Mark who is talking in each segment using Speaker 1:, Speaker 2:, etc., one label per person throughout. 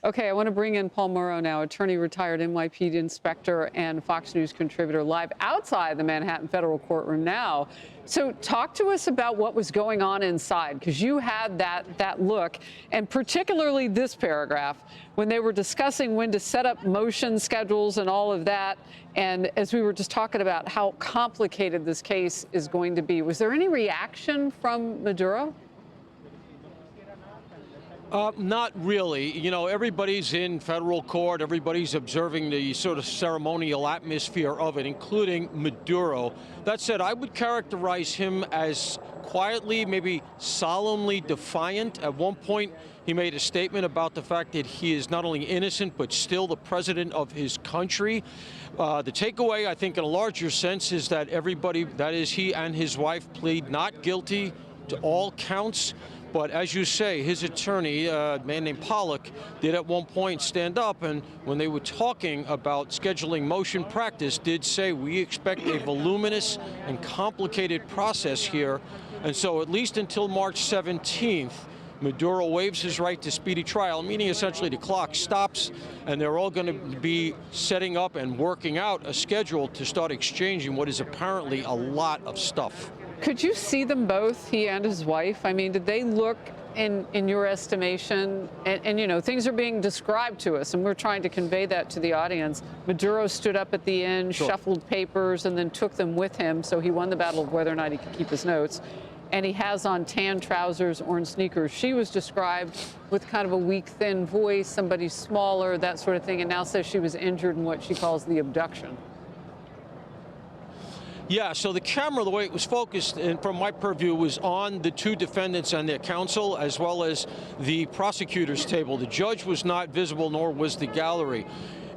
Speaker 1: Okay, I want to bring in Paul Mauro now, attorney, retired NYPD inspector, and Fox News contributor, live outside the Manhattan federal courtroom now. So talk to us about what was going on inside, because you had that look, and particularly this paragraph, when they were discussing when to set up motion schedules and all of that. And as we were just talking about how complicated this case is going to be, was there any reaction from Maduro?
Speaker 2: Not really. You know, everybody's in federal court. Everybody's observing the sort of ceremonial atmosphere of it, including Maduro. That said, I would characterize him as quietly, maybe solemnly defiant. At one point, he made a statement about the fact that he is not only innocent, but still the president of his country. The takeaway, I think, in a larger sense, is that everybody, that is, he and his wife, plead not guilty to all counts. But as you say, his attorney, a man named Pollock, did at one point stand up, and when they were talking about scheduling motion practice, did say we expect a voluminous and complicated process here. And so at least until March 17th, Maduro waives his right to speedy trial, meaning essentially the clock stops, and they're all going to be setting up and working out a schedule to start exchanging what is apparently a lot of stuff.
Speaker 1: Could you see them both, he and his wife? I mean, did they look, in your estimation, and you know, things are being described to us, and we're trying to convey that to the audience. Maduro stood up at the end,
Speaker 2: Sure.
Speaker 1: shuffled papers, and then took them with him, so he won the battle of whether or not he could keep his notes. And he has on tan trousers, orange sneakers. She was described with kind of a weak, thin voice, somebody smaller, that sort of thing, and now says she was injured in what she calls the abduction.
Speaker 2: Yeah, so the camera, the way it was focused, and from my purview, was on the two defendants and their counsel, as well as the prosecutor's table. The judge was not visible, nor was the gallery.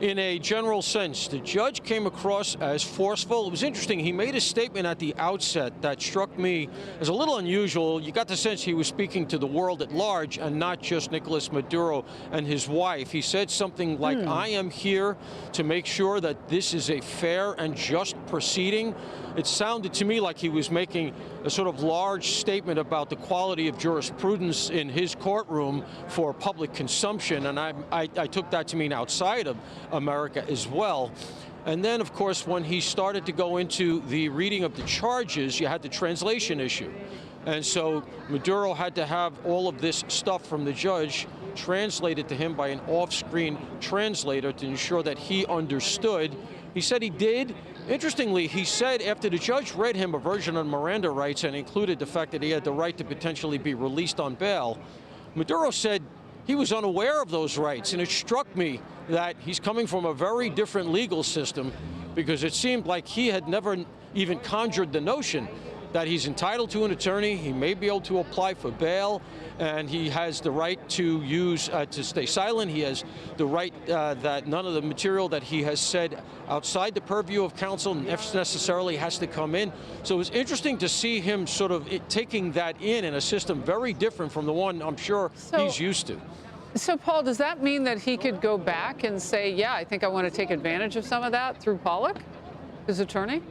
Speaker 2: In a general sense, the judge came across as forceful. It was interesting. He made a statement at the outset that struck me as a little unusual. You got the sense he was speaking to the world at large and not just Nicolás Maduro and his wife. He said something like, I am here to make sure that this is a fair and just proceeding. It sounded to me like he was making a sort of large statement about the quality of jurisprudence in his courtroom for public consumption, and I took that to mean outside of America as well. And then, of course, when he started to go into the reading of the charges, you had the translation issue. And so Maduro had to have all of this stuff from the judge translated to him by an off-screen translator to ensure that he understood. He said he did. Interestingly, he said after the judge read him a version of Miranda rights and included the fact that he had the right to potentially be released on bail, Maduro said he was unaware of those rights. And it struck me that he's coming from a very different legal system, because it seemed like he had never even conjured the notion that he's entitled to an attorney, he may be able to apply for bail, and he has the right to use, to stay silent. He has the right that none of the material that he has said outside the purview of counsel necessarily has to come in. So it was interesting to see him sort of taking that in a system very different from the one I'm sure he's used to.
Speaker 1: So, Paul, does that mean that he could go back and say, yeah, I think I want to take advantage of some of that through Pollock, his attorney?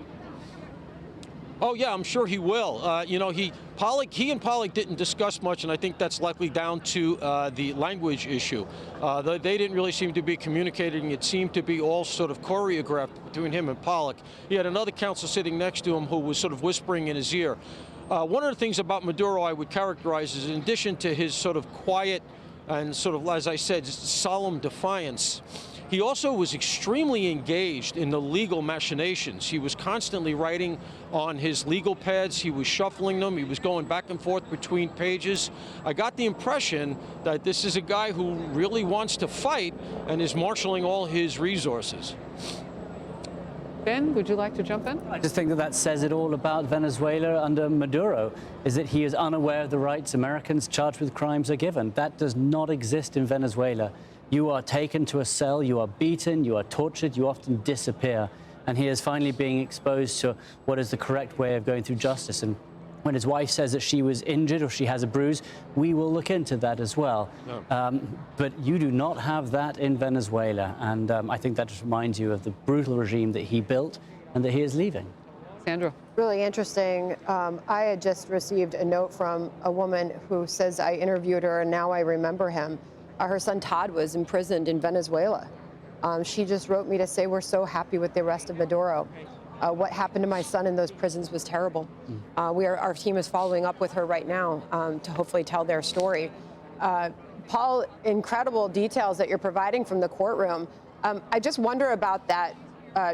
Speaker 2: Oh, yeah, I'm sure he will. You know, he and Pollock didn't discuss much, and I think that's likely down to the language issue. They didn't really seem to be communicating. It seemed to be all sort of choreographed between him and Pollock. He had another counsel sitting next to him who was sort of whispering in his ear. One of the things about Maduro I would characterize is, in addition to his sort of quiet and sort of, as I said, solemn defiance, he also was extremely engaged in the legal machinations. He was constantly writing on his legal pads. He was shuffling them. He was going back and forth between pages. I got the impression that this is a guy who really wants to fight and is marshaling all his resources.
Speaker 1: Ben, would you like to jump in?
Speaker 3: I just think that that says it all about Venezuela under Maduro, is that he is unaware of the rights Americans charged with crimes are given. That does not exist in Venezuela. You are taken to a cell, you are beaten, you are tortured, you often disappear. And he is finally being exposed to what is the correct way of going through justice. And when his wife says that she was injured or she has a bruise, we will look into that as well. No. But you do not have that in Venezuela. And I think that just reminds you of the brutal regime that he built and that he is leaving.
Speaker 1: Sandra.
Speaker 4: Really interesting. I had just received a note from a woman who says I interviewed her and now I remember him. her son Todd was imprisoned in Venezuela. She just wrote me to say we're so happy with the arrest of Maduro. What happened to my son in those prisons was terrible. Our team is following up with her right now to hopefully tell their story. Paul, incredible details that you're providing from the courtroom. I just wonder about that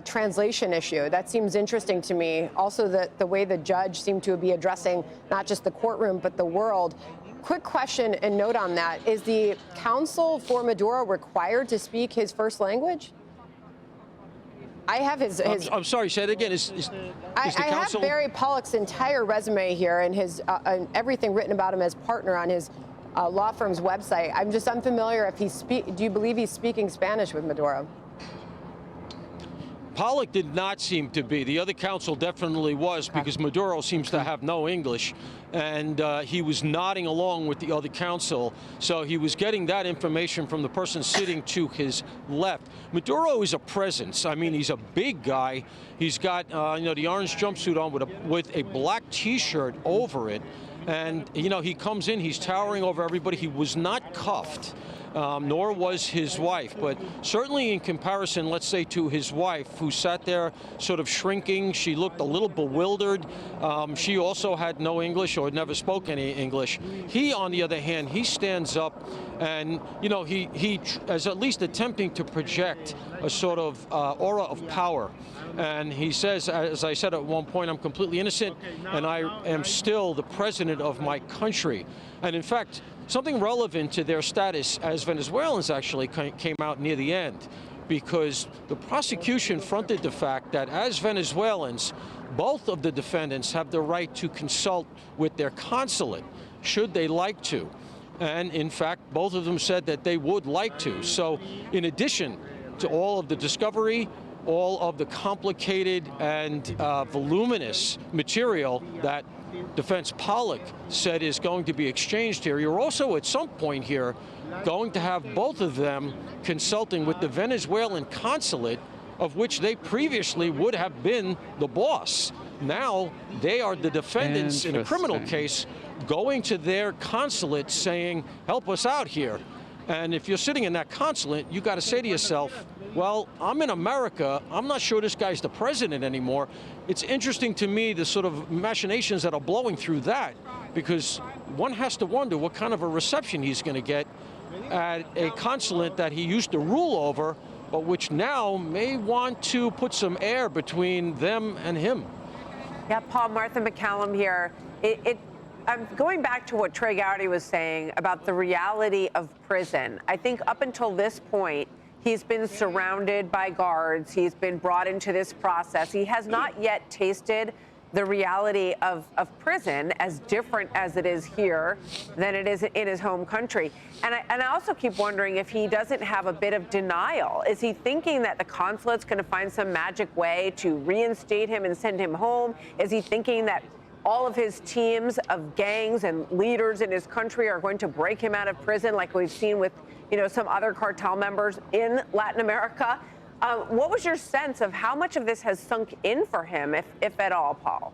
Speaker 4: translation issue. That seems interesting to me. Also, the way the judge seemed to be addressing not just the courtroom, but the world. Quick question and note on that. Is the counsel for Maduro required to speak his first language? I have his
Speaker 2: I'm sorry, say it again.
Speaker 4: I have Barry Pollock's entire resume here and his and everything written about him as partner on his law firm's website. I'm just unfamiliar if do you believe he's speaking Spanish with Maduro?
Speaker 2: Pollock did not seem to be. The other counsel definitely was, because Maduro seems to have no English, and he was nodding along with the other counsel, so he was getting that information from the person sitting to his left. Maduro is a presence. I mean, he's a big guy. He's got the orange jumpsuit on with a black T-shirt over it, and he comes in, he's towering over everybody. He was not cuffed. Nor was his wife, but certainly in comparison, let's say, to his wife, who sat there sort of shrinking. She looked a little bewildered. She also had no English or never spoke any English. He, on the other hand, he stands up and, he is at least attempting to project a sort of aura of power. And he says, as I said at one point, I'm completely innocent, and I am still the president of my country. And in fact, something relevant to their status as Venezuelans actually came out near the end, because the prosecution fronted the fact that as Venezuelans, both of the defendants have the right to consult with their consulate, should they like to. And in fact, both of them said that they would like to. So in addition to all of the discovery, all of the complicated and voluminous material that Defense Pollock said is going to be exchanged here, you're also at some point here going to have both of them consulting with the Venezuelan consulate, of which they previously would have been the boss. Now they are the defendants in a criminal case, going to their consulate saying, help us out here. And if you're sitting in that consulate, you got to say to yourself, well, I'm in America. I'm not sure this guy's the president anymore. It's interesting to me, the sort of machinations that are blowing through that, because one has to wonder what kind of a reception he's going to get at a consulate that he used to rule over, but which now may want to put some air between them and him.
Speaker 5: Yeah, Paul, Martha McCallum here. I'm going back to what Trey Gowdy was saying about the reality of prison. I think up until this point, he's been surrounded by guards. He's been brought into this process. He has not yet tasted the reality of prison, as different as it is here than it is in his home country. And I also keep wondering if he doesn't have a bit of denial. Is he thinking that the consulate's going to find some magic way to reinstate him and send him home? Is he thinking that all of his teams of gangs and leaders in his country are going to break him out of prison, like we've seen with, some other cartel members in Latin America? What was your sense of how much of this has sunk in for him, if at all, Paul?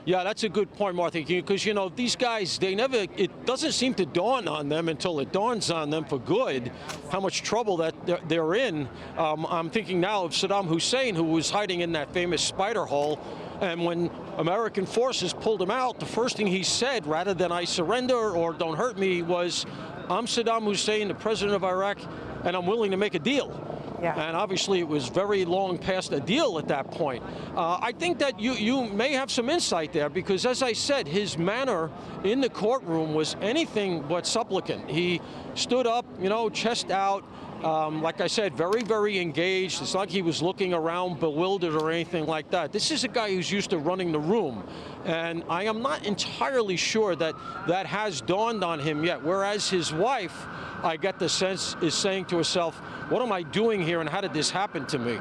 Speaker 2: Yeah, that's a good point, Martha, because, these guys, it doesn't seem to dawn on them until it dawns on them for good how much trouble that they're in. I'm thinking now of Saddam Hussein, who was hiding in that famous spider hole. And when American forces pulled him out, the first thing he said, rather than I surrender or don't hurt me, was, I'm Saddam Hussein, the president of Iraq, and I'm willing to make a deal. Yeah. And obviously it was very long past a deal at that point. I think that you may have some insight there, because as I said, his manner in the courtroom was anything but supplicant. He stood up, chest out, like I said, very, very engaged. It's not like he was looking around bewildered or anything like that. This is a guy who's used to running the room. And I am not entirely sure that that has dawned on him yet. Whereas his wife, I get the sense, is saying to herself, what am I doing here and how did this happen to me?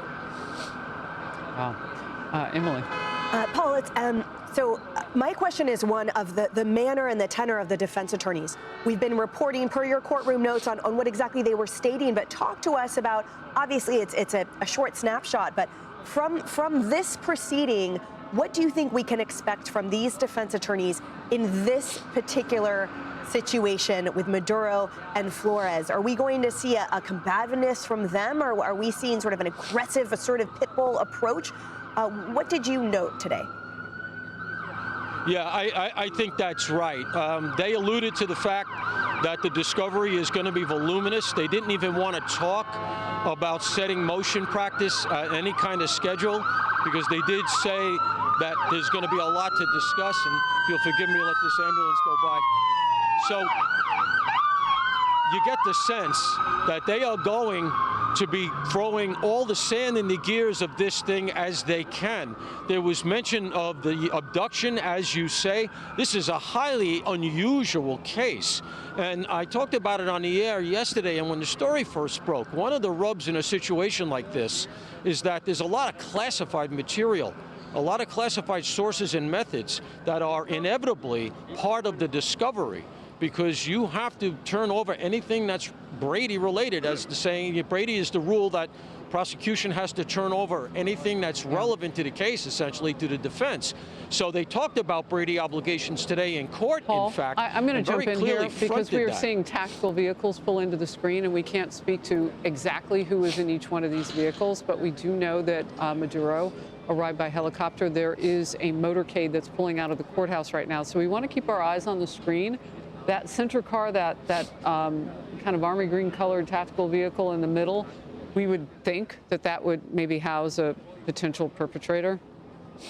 Speaker 1: Wow. Emily.
Speaker 6: Paul, so my question is one of the manner and the tenor of the defense attorneys. We've been reporting per your courtroom notes on what exactly they were stating, but talk to us about, obviously it's a short snapshot, but from this proceeding, what do you think we can expect from these defense attorneys in this particular situation with Maduro and Flores? Are we going to see a combativeness from them, or are we seeing sort of an aggressive, assertive pit bull approach? What did you note today?
Speaker 2: Yeah, I think that's right. They alluded to the fact that the discovery is going to be voluminous. They didn't even want to talk about setting motion practice, any kind of schedule, because they did say that there's going to be a lot to discuss, and if you'll forgive me, let this ambulance go by. So you get the sense that they are going to be throwing all the sand in the gears of this thing as they can. There was mention of the abduction, as you say. This is a highly unusual case. And I talked about it on the air yesterday, and when the story first broke, one of the rubs in a situation like this is that there's a lot of classified material, a lot of classified sources and methods that are inevitably part of the discovery, because you have to turn over anything that's Brady related. As the saying, Brady is the rule that prosecution has to turn over anything that's relevant to the case, essentially, to the defense. So they talked about Brady obligations today in court,
Speaker 1: Paul,
Speaker 2: in fact.
Speaker 1: I'm going to jump in here because we are
Speaker 2: that.
Speaker 1: seeing tactical vehicles pull into the screen, and we can't speak to exactly who is in each one of these vehicles, but we do know that Maduro arrived by helicopter. There is a motorcade that's pulling out of the courthouse right now. So we want to keep our eyes on the screen. That center car, that kind of army green colored tactical vehicle in the middle, we would think that that would maybe house a potential perpetrator,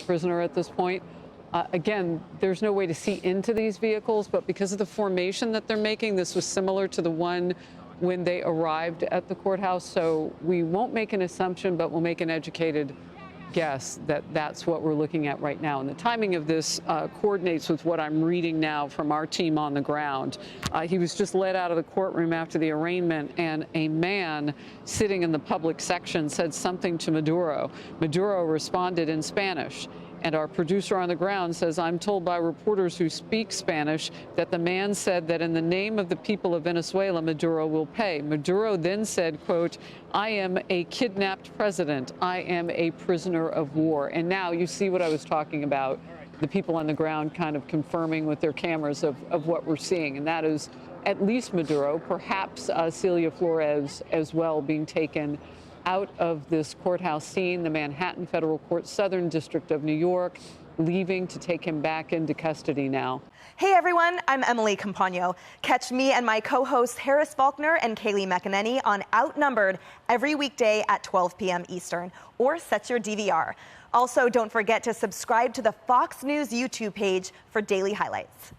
Speaker 1: prisoner at this point. Again, there's no way to see into these vehicles, but because of the formation that they're making, this was similar to the one when they arrived at the courthouse. So we won't make an assumption, but we'll make an educated guess that that's what we're looking at right now. And the timing of this coordinates with what I'm reading now from our team on the ground. He was just led out of the courtroom after the arraignment, and a man sitting in the public section said something to Maduro. Maduro responded in Spanish. And our producer on the ground says, I'm told by reporters who speak Spanish that the man said that in the name of the people of Venezuela, Maduro will pay. Maduro then said, quote, I am a kidnapped president. I am a prisoner of war. And now you see what I was talking about, the people on the ground kind of confirming with their cameras of what we're seeing. And that is at least Maduro, perhaps Celia Flores as well, being taken out of this courthouse scene, the Manhattan Federal Court, Southern District of New York, leaving to take him back into custody now.
Speaker 7: Hey everyone, I'm Emily Campagno. Catch me and my co-hosts Harris Faulkner and Kaylee McEnany on Outnumbered every weekday at 12 p.m. Eastern, or set your DVR. Also, don't forget to subscribe to the Fox News YouTube page for daily highlights.